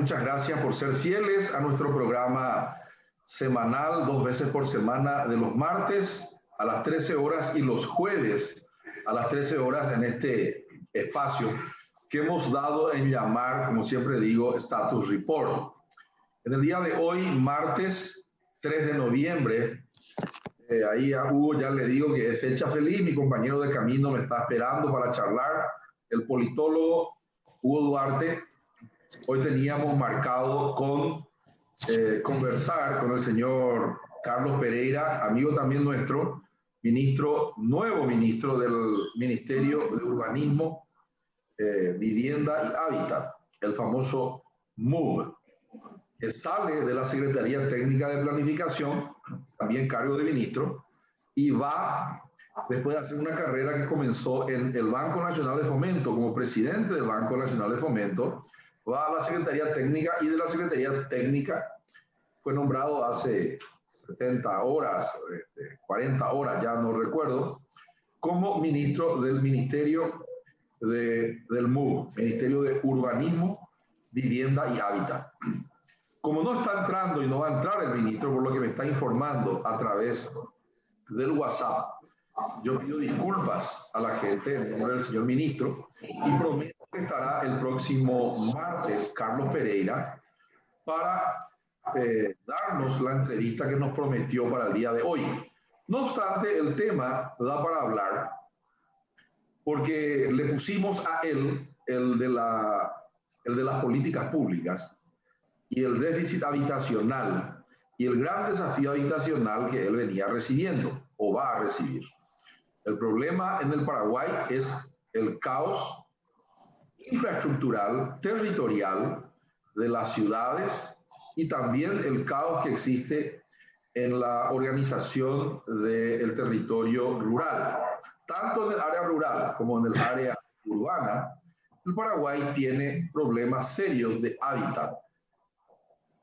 muchas gracias por ser fieles a nuestro programa semanal, 2 veces por semana, de los martes a las 13 horas y los jueves a las 13 horas en este espacio que hemos dado en llamar, como siempre digo, Status Report. En el día de hoy, martes 3 de noviembre, ahí a Hugo ya le digo que es fecha feliz, mi compañero de camino me está esperando para charlar, el politólogo Hugo Duarte. Hoy teníamos marcado con conversar con el señor Carlos Pereira, amigo también nuestro, nuevo ministro del Ministerio de Urbanismo, Vivienda y Hábitat, el famoso MOVE, que sale de la Secretaría Técnica de Planificación, también cargo de ministro, y va, después de hacer una carrera que comenzó en el Banco Nacional de Fomento, como presidente del Banco Nacional de Fomento, va a la Secretaría Técnica y de la Secretaría Técnica fue nombrado hace 70 horas, 40 horas, ya no recuerdo, como ministro del Ministerio del MUV, Ministerio de Urbanismo, Vivienda y Hábitat. Como no está entrando y no va a entrar el ministro, por lo que me está informando a través del WhatsApp, yo pido disculpas a la gente en nombre del señor ministro y prometo que estará el próximo martes Carlos Pereira para darnos la entrevista que nos prometió para el día de hoy. No obstante, el tema da para hablar porque le pusimos a él el de las políticas públicas y el déficit habitacional y el gran desafío habitacional que él venía recibiendo o va a recibir. El problema en el Paraguay es el caos infraestructural, territorial de las ciudades y también el caos que existe en la organización del territorio rural. Tanto en el área rural como en el área urbana, el Paraguay tiene problemas serios de hábitat,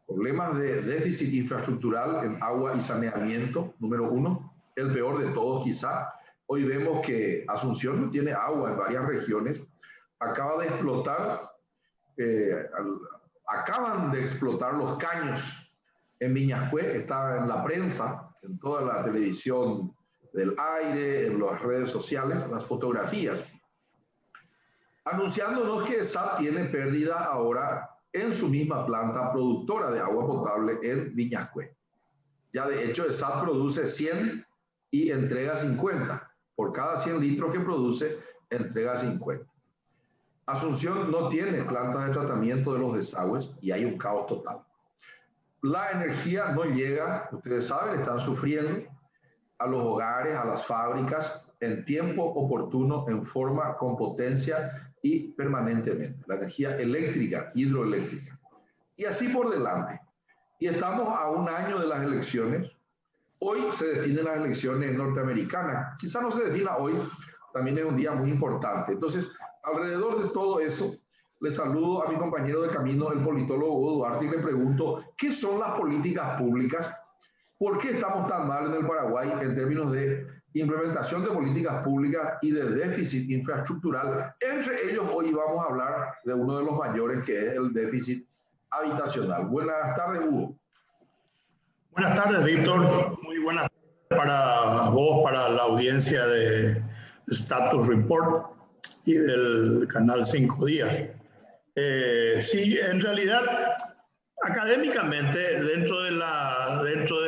problemas de déficit infraestructural en agua y saneamiento, número uno, el peor de todos quizá. Hoy vemos que Asunción no tiene agua en varias regiones, acaban de explotar los caños en Viñascué, está en la prensa, en toda la televisión del aire, en las redes sociales, las fotografías, anunciándonos que ESAT tiene pérdida ahora en su misma planta productora de agua potable en Viñascué. Ya de hecho ESAT produce 100 y entrega 50. Por cada 100 litros que produce, entrega 50. Asunción no tiene plantas de tratamiento de los desagües y hay un caos total. La energía no llega, ustedes saben, están sufriendo a los hogares, a las fábricas, en tiempo oportuno, en forma, con potencia y permanentemente. La energía eléctrica, hidroeléctrica. Y así por delante. Y estamos a un año de las elecciones. Hoy se definen las elecciones norteamericanas. Quizá no se defina hoy, también es un día muy importante. Entonces, alrededor de todo eso, le saludo a mi compañero de camino, el politólogo Hugo Duarte, y le pregunto, ¿qué son las políticas públicas? ¿Por qué estamos tan mal en el Paraguay en términos de implementación de políticas públicas y de déficit infraestructural? Entre ellos, hoy vamos a hablar de uno de los mayores, que es el déficit habitacional. Buenas tardes, Hugo. Buenas tardes, Víctor. Muy buenas tardes para vos, para la audiencia de Status Report y del canal 5 Días. Sí, en realidad, académicamente, dentro de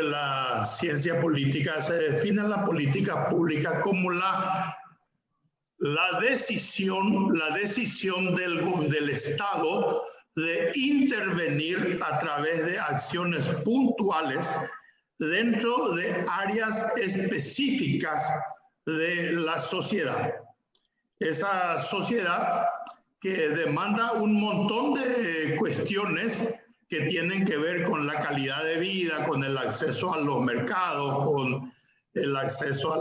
la ciencia política, se define la política pública como la decisión del Estado de intervenir a través de acciones puntuales dentro de áreas específicas de la sociedad. Esa sociedad que demanda un montón de cuestiones que tienen que ver con la calidad de vida, con el acceso a los mercados, con el acceso a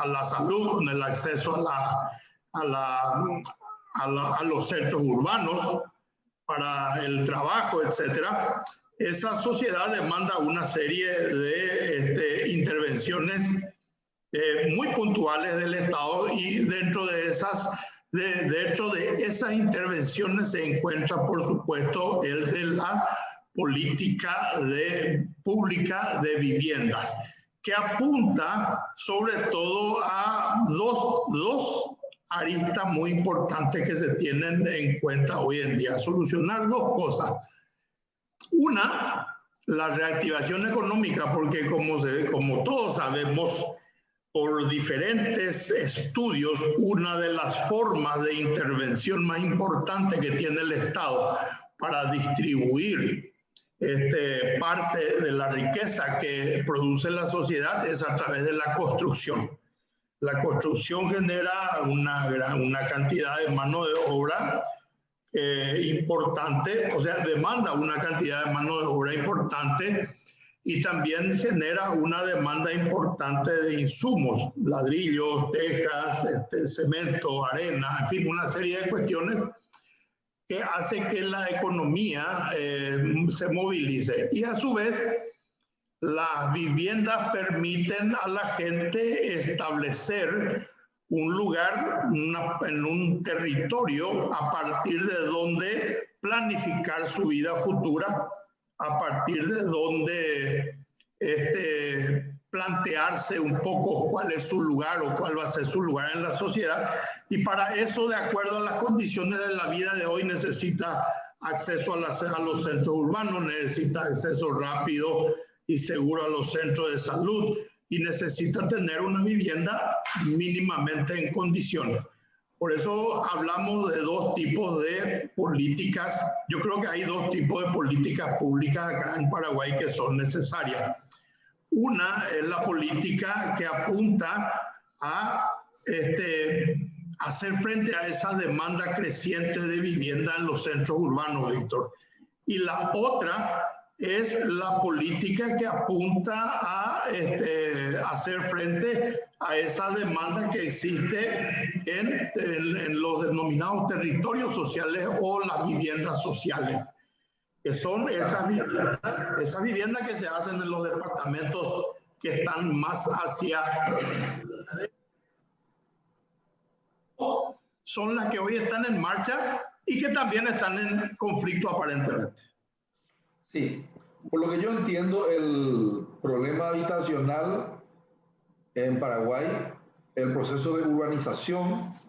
la salud, con el acceso a los centros urbanos, para el trabajo, etcétera. Esa sociedad demanda una serie de intervenciones muy puntuales del Estado, y dentro de esas De hecho, de esas intervenciones se encuentra, por supuesto, el de la política pública de viviendas, que apunta sobre todo a dos aristas muy importantes que se tienen en cuenta hoy en día. Solucionar dos cosas. Una, la reactivación económica, porque como todos sabemos, por diferentes estudios, una de las formas de intervención más importante que tiene el Estado para distribuir parte de la riqueza que produce la sociedad es a través de la construcción. La construcción genera una cantidad de mano de obra importante, o sea, demanda una cantidad de mano de obra importante y también genera una demanda importante de insumos, ladrillos, tejas, cemento, arena, en fin, una serie de cuestiones que hace que la economía se movilice. Y a su vez, las viviendas permiten a la gente establecer un lugar en un territorio a partir de donde planificar su vida futura, a partir de donde plantearse un poco cuál es su lugar o cuál va a ser su lugar en la sociedad. Y para eso, de acuerdo a las condiciones de la vida de hoy, necesita acceso a los centros urbanos, necesita acceso rápido y seguro a los centros de salud y necesita tener una vivienda mínimamente en condiciones. Por eso hablamos de dos tipos de políticas. Yo creo que hay dos tipos de políticas públicas acá en Paraguay que son necesarias. Una es la política que apunta a hacer frente a esa demanda creciente de vivienda en los centros urbanos, Víctor. Y la otra es la política que apunta a hacer frente a esa demanda que existe en los denominados territorios sociales o las viviendas sociales, que son esas viviendas que se hacen en los departamentos que están más hacia... son las que hoy están en marcha y que también están en conflicto aparentemente. Sí, por lo que yo entiendo, el problema habitacional en Paraguay, el proceso de urbanización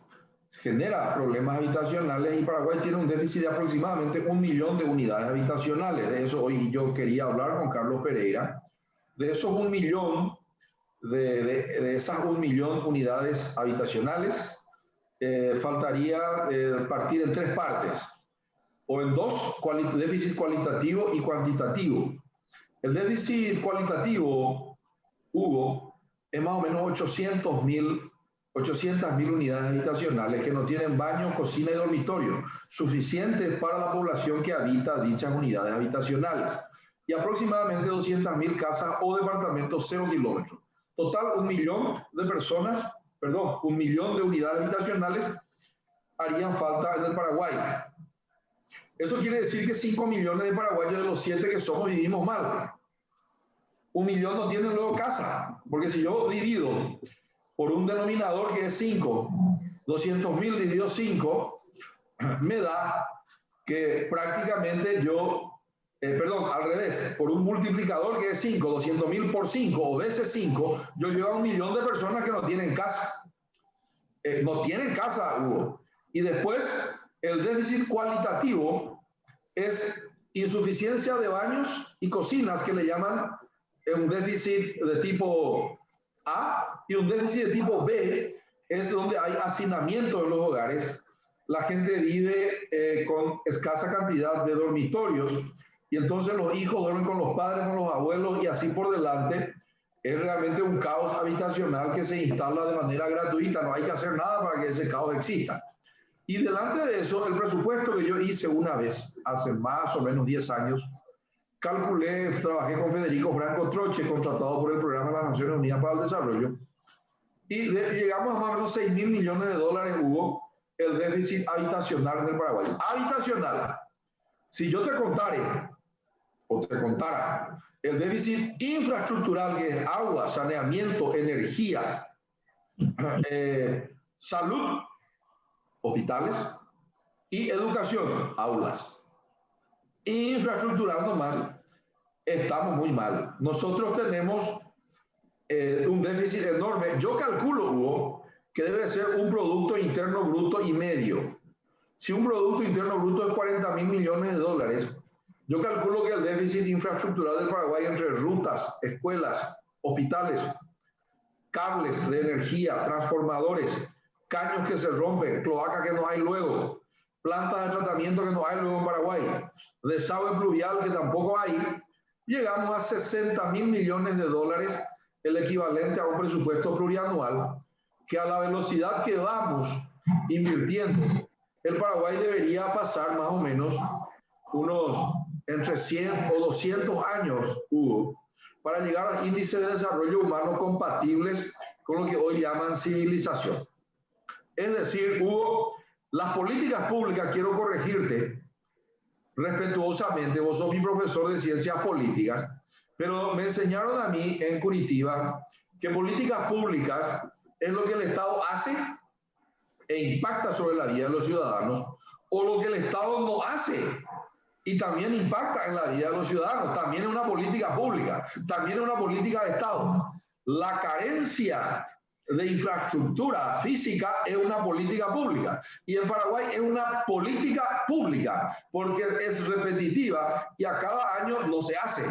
genera problemas habitacionales y Paraguay tiene un déficit de aproximadamente 1 millón de unidades habitacionales. De eso hoy yo quería hablar con Carlos Pereira. De esos 1 millón, de esas 1 millón unidades habitacionales, faltaría partir en 3 partes, o en 2, déficit cualitativo y cuantitativo. El déficit cualitativo, Hugo, es más o menos 800.000 unidades habitacionales que no tienen baño, cocina y dormitorio, suficientes para la población que habita dichas unidades habitacionales, y aproximadamente 200.000 casas o departamentos 0 kilómetros. Total, 1 millón de personas, 1 millón de unidades habitacionales harían falta en el Paraguay. Eso quiere decir que 5 millones de paraguayos de los 7 que somos vivimos mal. 1 millón no tienen luego casa, porque si yo divido por un denominador que es 5, 200.000 dividido 5, me da que prácticamente al revés, por un multiplicador que es 5, 200.000 por 5 o veces 5, yo llego a 1 millón de personas que no tienen casa. No tienen casa, Hugo. Y después, el déficit cualitativo es insuficiencia de baños y cocinas, que le llaman un déficit de tipo A, y un déficit de tipo B es donde hay hacinamiento en los hogares. La gente vive con escasa cantidad de dormitorios y entonces los hijos duermen con los padres, con los abuelos y así por delante. Es realmente un caos habitacional que se instala de manera gratuita, no hay que hacer nada para que ese caos exista. Y delante de eso, el presupuesto que yo hice una vez, hace más o menos 10 años, calculé, trabajé con Federico Franco Troche, contratado por el Programa de las Naciones Unidas para el Desarrollo, y llegamos a más o menos 6.000 millones de dólares, Hugo, el déficit habitacional en el Paraguay. Habitacional. Si yo te contara el déficit infraestructural, que es agua, saneamiento, energía, salud, hospitales, y educación, aulas. Infraestructural nomás, estamos muy mal. Nosotros tenemos un déficit enorme. Yo calculo, Hugo, que debe ser un Producto Interno Bruto y medio. Si un Producto Interno Bruto es 40.000 millones de dólares, yo calculo que el déficit infraestructural del Paraguay entre rutas, escuelas, hospitales, cables de energía, transformadores, caños que se rompen, cloaca que no hay luego, plantas de tratamiento que no hay luego en Paraguay, desagüe pluvial que tampoco hay, llegamos a 60.000 millones de dólares, el equivalente a un presupuesto plurianual, que a la velocidad que vamos invirtiendo, el Paraguay debería pasar más o menos unos entre 100 o 200 años, Hugo, para llegar a índices de desarrollo humano compatibles con lo que hoy llaman civilización. Es decir, Hugo, las políticas públicas, quiero corregirte respetuosamente, vos sos mi profesor de ciencias políticas, pero me enseñaron a mí en Curitiba que políticas públicas es lo que el Estado hace e impacta sobre la vida de los ciudadanos, o lo que el Estado no hace y también impacta en la vida de los ciudadanos. También es una política pública, también es una política de Estado. La carencia de infraestructura física es una política pública, y en Paraguay es una política pública porque es repetitiva y a cada año no se hace.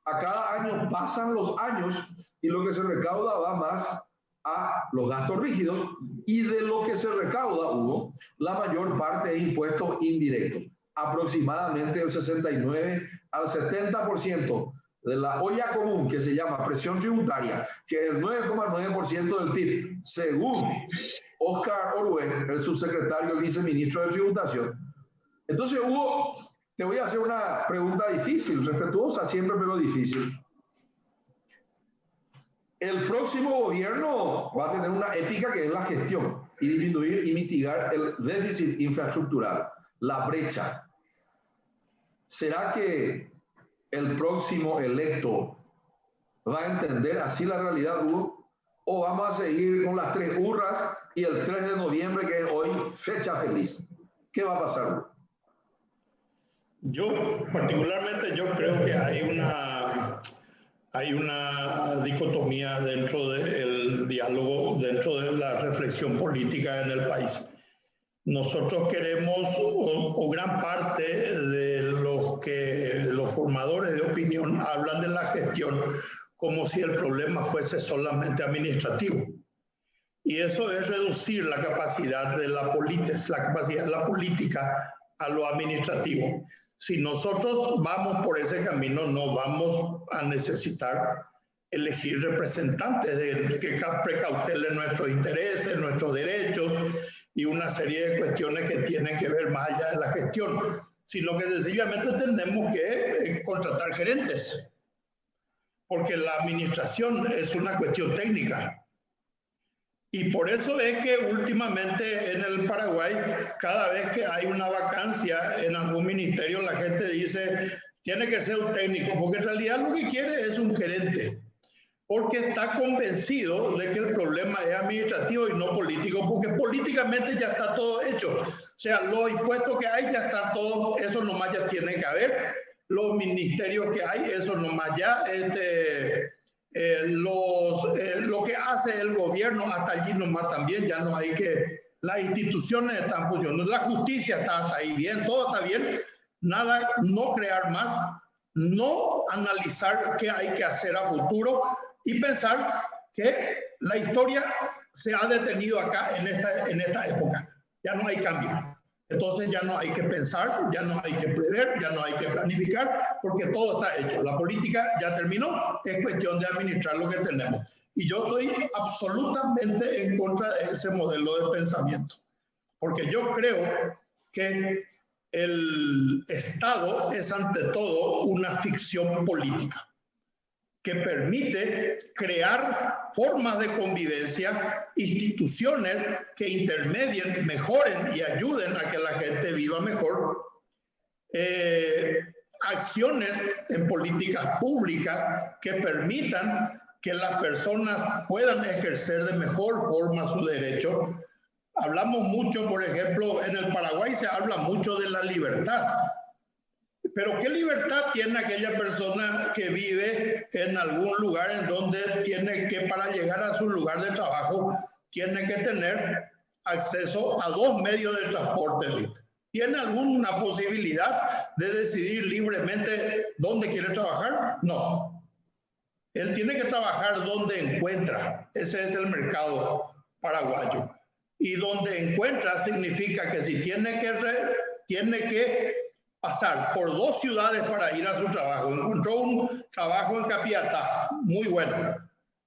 A cada año pasan los años y lo que se recauda va más a los gastos rígidos, y de lo que se recauda, Hugo, la mayor parte es impuestos indirectos. Aproximadamente el 69 al 70% de la olla común, que se llama presión tributaria, que es el 9,9% del PIB, según Oscar Orue, el subsecretario y viceministro de Tributación. Entonces, Hugo, te voy a hacer una pregunta difícil, respetuosa siempre, pero difícil. El próximo gobierno va a tener una ética que es la gestión y disminuir y mitigar el déficit infraestructural, la brecha. ¿Será que el próximo electo va a entender así la realidad, Hugo? ¿O vamos a seguir con las 3 urras y el 3 de noviembre, que es hoy, fecha feliz? ¿Qué va a pasar, Hugo? Yo, particularmente, yo creo que hay una dicotomía dentro del diálogo, dentro de la reflexión política en el país. Nosotros queremos, o gran parte de los formadores de opinión hablan de la gestión como si el problema fuese solamente administrativo. Y eso es reducir la capacidad de la política a lo administrativo. Si nosotros vamos por ese camino, no vamos a necesitar elegir representantes que precautelen nuestros intereses, nuestros derechos y una serie de cuestiones que tienen que ver más allá de la gestión, sino que sencillamente tenemos que contratar gerentes, porque la administración es una cuestión técnica. Y por eso es que últimamente en el Paraguay, cada vez que hay una vacancia en algún ministerio, la gente dice, tiene que ser un técnico, porque en realidad lo que quiere es un gerente, porque está convencido de que el problema es administrativo y no político, porque políticamente ya está todo hecho. O sea, los impuestos que hay ya están todos, eso nomás ya tiene que haber. Los ministerios que hay, eso nomás ya, lo que hace el gobierno hasta allí nomás también, ya no hay que, las instituciones están funcionando, la justicia está hasta ahí bien, todo está bien, nada, no crear más, no analizar qué hay que hacer a futuro y pensar que la historia se ha detenido acá en esta época, ya no hay cambio. Entonces ya no hay que pensar, ya no hay que prever, ya no hay que planificar, porque todo está hecho. La política ya terminó, es cuestión de administrar lo que tenemos. Y yo estoy absolutamente en contra de ese modelo de pensamiento, porque yo creo que el Estado es ante todo una ficción política que permite crear formas de convivencia, instituciones que intermedien, mejoren y ayuden a que la gente viva mejor, acciones en políticas públicas que permitan que las personas puedan ejercer de mejor forma su derecho, Hablamos mucho, por ejemplo, en el Paraguay se habla mucho de la libertad. Pero ¿qué libertad tiene aquella persona que vive en algún lugar en donde tiene que, para llegar a su lugar de trabajo, tiene que tener acceso a 2 medios de transporte? ¿Tiene alguna posibilidad de decidir libremente dónde quiere trabajar? No. Él tiene que trabajar donde encuentra. Ese es el mercado paraguayo. Y donde encuentra significa que si tiene que pasar por 2 ciudades para ir a su trabajo. Encontró un trabajo en Capiatá, muy bueno.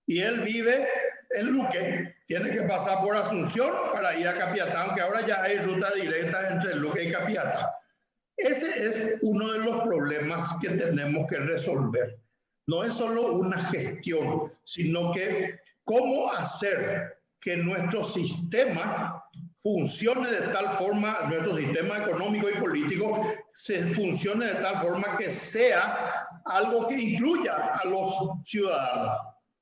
Y él vive en Luque, tiene que pasar por Asunción para ir a Capiatá, aunque ahora ya hay ruta directa entre Luque y Capiatá. Ese es uno de los problemas que tenemos que resolver. No es solo una gestión, sino que cómo hacer que nuestro sistema funcione de tal forma, nuestro sistema económico y político funcione de tal forma que sea algo que incluya a los ciudadanos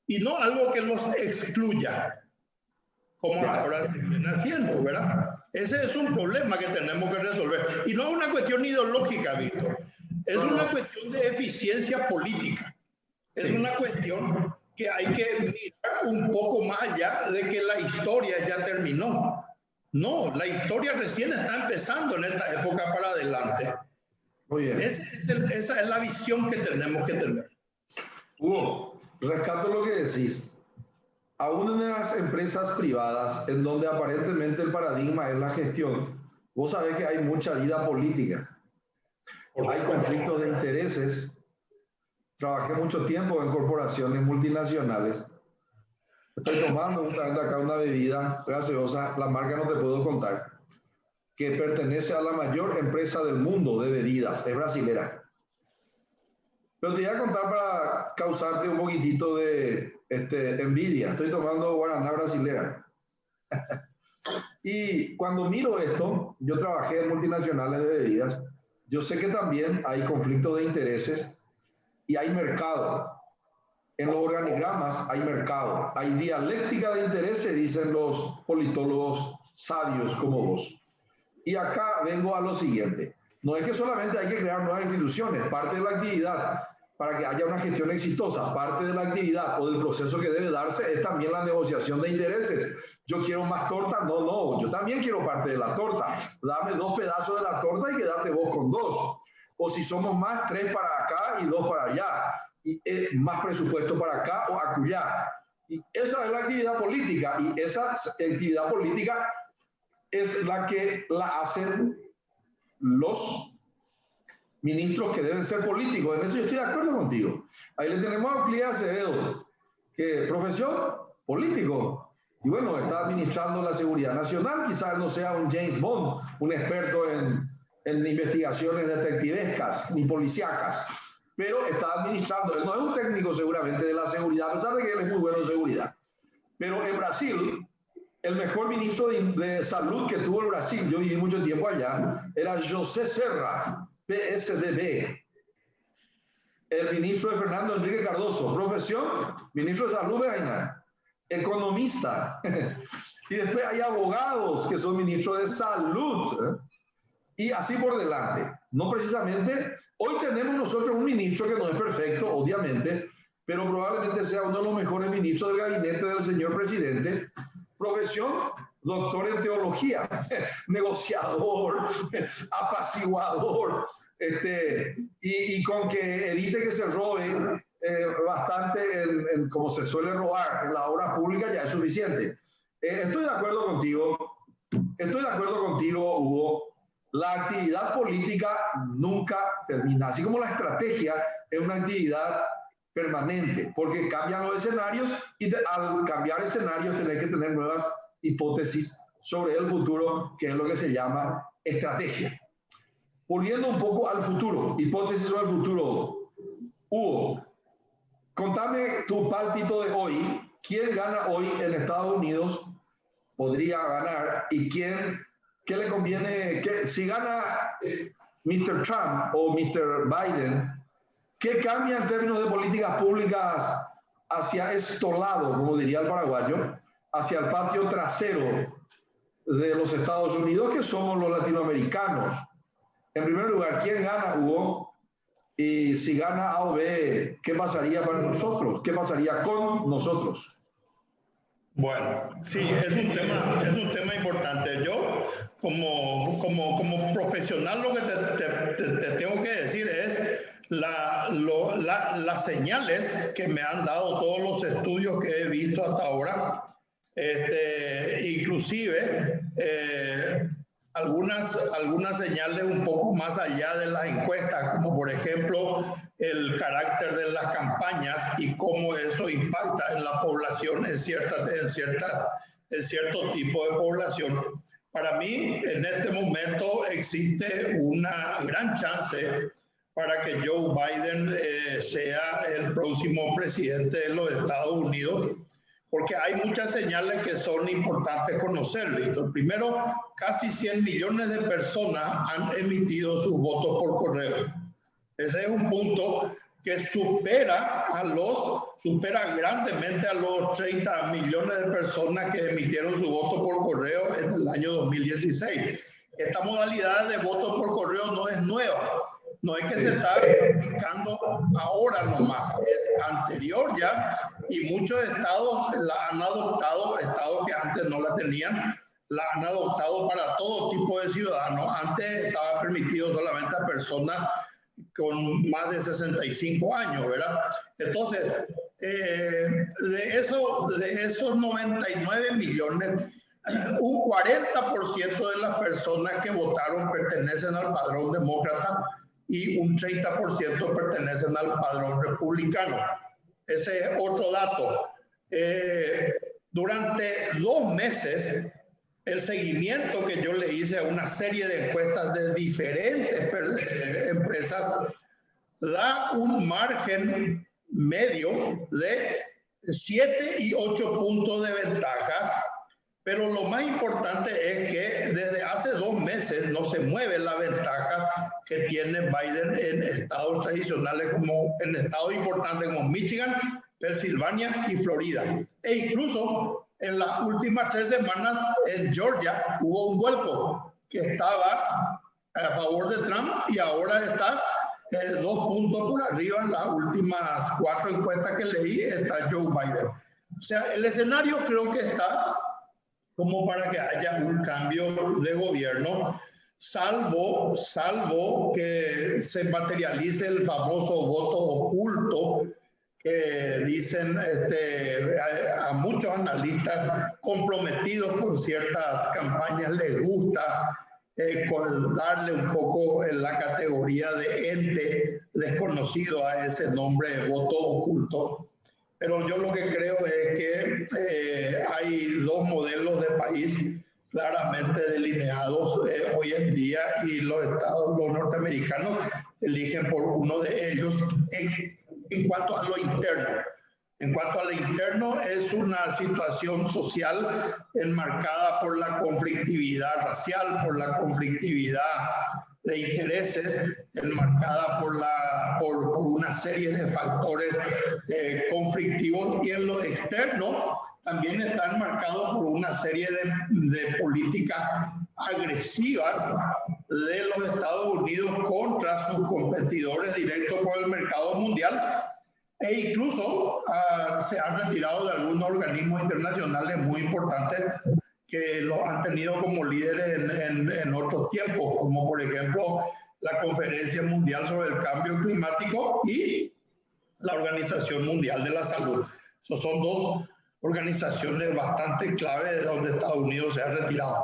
y no algo que los excluya, como hasta ahora se viene haciendo, ¿verdad? Ese es un problema que tenemos que resolver. Y no es una cuestión ideológica, Víctor. Es una cuestión de eficiencia política. Es una cuestión que hay que mirar un poco más allá de que la historia ya terminó. No, la historia recién está empezando en esta época para adelante. Muy bien. Esa es la visión que tenemos que tener. Hugo, rescato lo que decís. Aún en las empresas privadas, en donde aparentemente el paradigma es la gestión, vos sabés que hay mucha vida política. Hay conflictos de intereses. Trabajé mucho tiempo en corporaciones multinacionales. Estoy tomando justamente acá una bebida gaseosa, la marca no te puedo contar, que pertenece a la mayor empresa del mundo de bebidas, es brasilera. Pero te voy a contar para causarte un poquitito de envidia. Estoy tomando guaraná brasilera. Y cuando miro esto, yo trabajé en multinacionales de bebidas, yo sé que también hay conflictos de intereses y hay mercado. En los organigramas hay mercado, hay dialéctica de intereses, dicen los politólogos sabios como vos. Y acá vengo a lo siguiente. No es que solamente hay que crear nuevas instituciones, parte de la actividad para que haya una gestión exitosa, parte de la actividad o del proceso que debe darse es también la negociación de intereses. Yo quiero más torta, no, yo también quiero parte de la torta. Dame 2 pedazos de la torta y quédate vos con 2. O si somos más, 3 para acá y 2 para allá. Y más presupuesto para acá o acullá. Y esa es la actividad política. Y esa actividad política es la que la hacen los ministros que deben ser políticos. En eso yo estoy de acuerdo contigo. Ahí le tenemos a Euclid Acevedo, que profesión político. Y bueno, está administrando la seguridad nacional. Quizás no sea un James Bond, un experto en investigaciones detectivescas ni policíacas, pero está administrando. Él no es un técnico seguramente de la seguridad, a pesar de que él es muy bueno en seguridad. Pero en Brasil, el mejor ministro de salud que tuvo el Brasil, yo viví mucho tiempo allá, era José Serra, PSDB. El ministro de Fernando Enrique Cardoso, profesión, ministro de salud, vaina, economista. Y después hay abogados que son ministros de salud. Y así por delante. No precisamente, hoy tenemos nosotros un ministro que no es perfecto, obviamente, pero probablemente sea uno de los mejores ministros del gabinete del señor presidente. Profesión, doctor en teología, negociador, apaciguador, y con que evite que se robe bastante, como se suele robar en la obra pública, ya es suficiente. Estoy de acuerdo contigo, Hugo. La actividad política nunca termina, así como la estrategia es una actividad permanente, porque cambian los escenarios y al cambiar escenarios tenés que tener nuevas hipótesis sobre el futuro, que es lo que se llama estrategia. Volviendo un poco al futuro, hipótesis sobre el futuro. Hugo, contame tu pálpito de hoy. ¿Quién gana hoy en Estados Unidos? Podría ganar. ¿Y qué le conviene? Si gana Mr. Trump o Mr. Biden, ¿qué cambia en términos de políticas públicas hacia este lado, como diría el paraguayo, hacia el patio trasero de los Estados Unidos, que somos los latinoamericanos. En primer lugar, ¿quién gana, Hugo? Y si gana A o B, ¿qué pasaría para nosotros? ¿Qué pasaría con nosotros? Bueno, sí, es un tema importante. Yo, como profesional, lo que te tengo que decir es las señales que me han dado todos los estudios que he visto hasta ahora, inclusive algunas señales un poco más allá de las encuestas, como por ejemplo el carácter de las campañas y cómo eso impacta en la población, en cierto tipo de población. Para mí, en este momento existe una gran chance para que Joe Biden sea el próximo presidente de los Estados Unidos, porque hay muchas señales que son importantes conocer, Víctor. Primero, casi 100 millones de personas han emitido sus votos por correo. Ese es un punto que supera grandemente a los 30 millones de personas que emitieron su voto por correo en el año 2016. Esta modalidad de voto por correo no es nueva. No es que se está aplicando ahora nomás, es anterior ya, y muchos estados la han adoptado, estados que antes no la tenían, la han adoptado para todo tipo de ciudadanos. Antes estaba permitido solamente a personas con más de 65 años, ¿verdad? Entonces, de esos 99 millones, un 40% de las personas que votaron pertenecen al padrón demócrata y un 30% pertenecen al padrón republicano. Ese es otro dato. Durante 2 meses, el seguimiento que yo le hice a una serie de encuestas de diferentes empresas da un margen medio de 7 y 8 puntos de ventaja. Pero lo más importante es que desde hace 2 meses no se mueve la ventaja que tiene Biden en estados tradicionales, como en estados importantes como Michigan, Pensilvania y Florida. E incluso en las últimas 3 semanas en Georgia hubo un vuelco que estaba a favor de Trump y ahora está 2 puntos por arriba. En las últimas 4 encuestas que leí está Joe Biden. O sea, el escenario creo que está como para que haya un cambio de gobierno, salvo que se materialice el famoso voto oculto que dicen a muchos analistas comprometidos con ciertas campañas les gusta darle un poco en la categoría de ente desconocido a ese nombre de voto oculto. Pero yo lo que creo es que hay 2 modelos de país claramente delineados hoy en día y los norteamericanos eligen por uno de ellos en cuanto a lo interno. En cuanto a lo interno, es una situación social enmarcada por la conflictividad racial, por la conflictividad de intereses, enmarcada por una serie de factores conflictivos, y en lo externo también está enmarcado por una serie de políticas agresivas de los Estados Unidos contra sus competidores directos por el mercado mundial, e incluso se han retirado de algunos organismos internacionales muy importantes que los han tenido como líderes en otros tiempos, como por ejemplo la Conferencia Mundial sobre el Cambio Climático y la Organización Mundial de la Salud. Esos son 2 organizaciones bastante clave de donde Estados Unidos se ha retirado.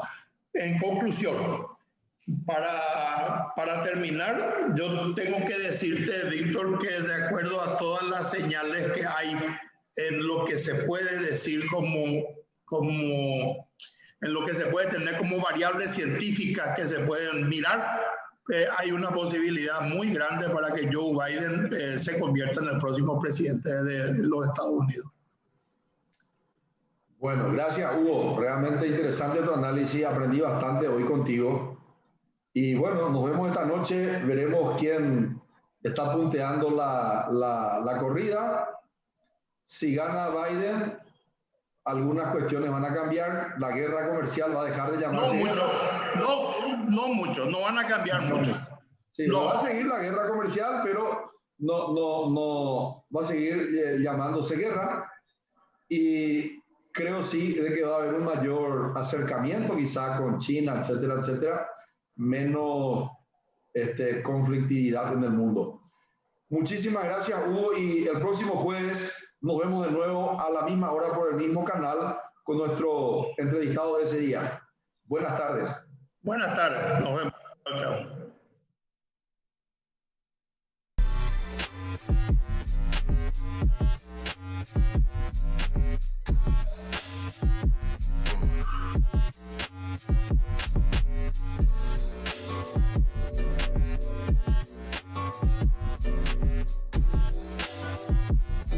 En conclusión, para terminar, yo tengo que decirte, Víctor, que de acuerdo a todas las señales que hay en lo que se puede decir en lo que se puede tener como variables científicas que se pueden mirar, hay una posibilidad muy grande para que Joe Biden se convierta en el próximo presidente de los Estados Unidos. Bueno, gracias, Hugo. Realmente interesante tu análisis. Aprendí bastante hoy contigo. Y bueno, nos vemos esta noche. Veremos quién está punteando la corrida. Si gana Biden, algunas cuestiones van a cambiar, la guerra comercial va a dejar de llamarse. No mucho, no van a cambiar mucho. Sí, no va a seguir la guerra comercial, pero no va a seguir llamándose guerra. Y creo sí de que va a haber un mayor acercamiento quizá con China, etcétera, etcétera, menos conflictividad en el mundo. Muchísimas gracias, Hugo, y el próximo jueves nos vemos de nuevo a la misma hora por el mismo canal con nuestro entrevistado de ese día. Buenas tardes. Buenas tardes, nos vemos. Chao.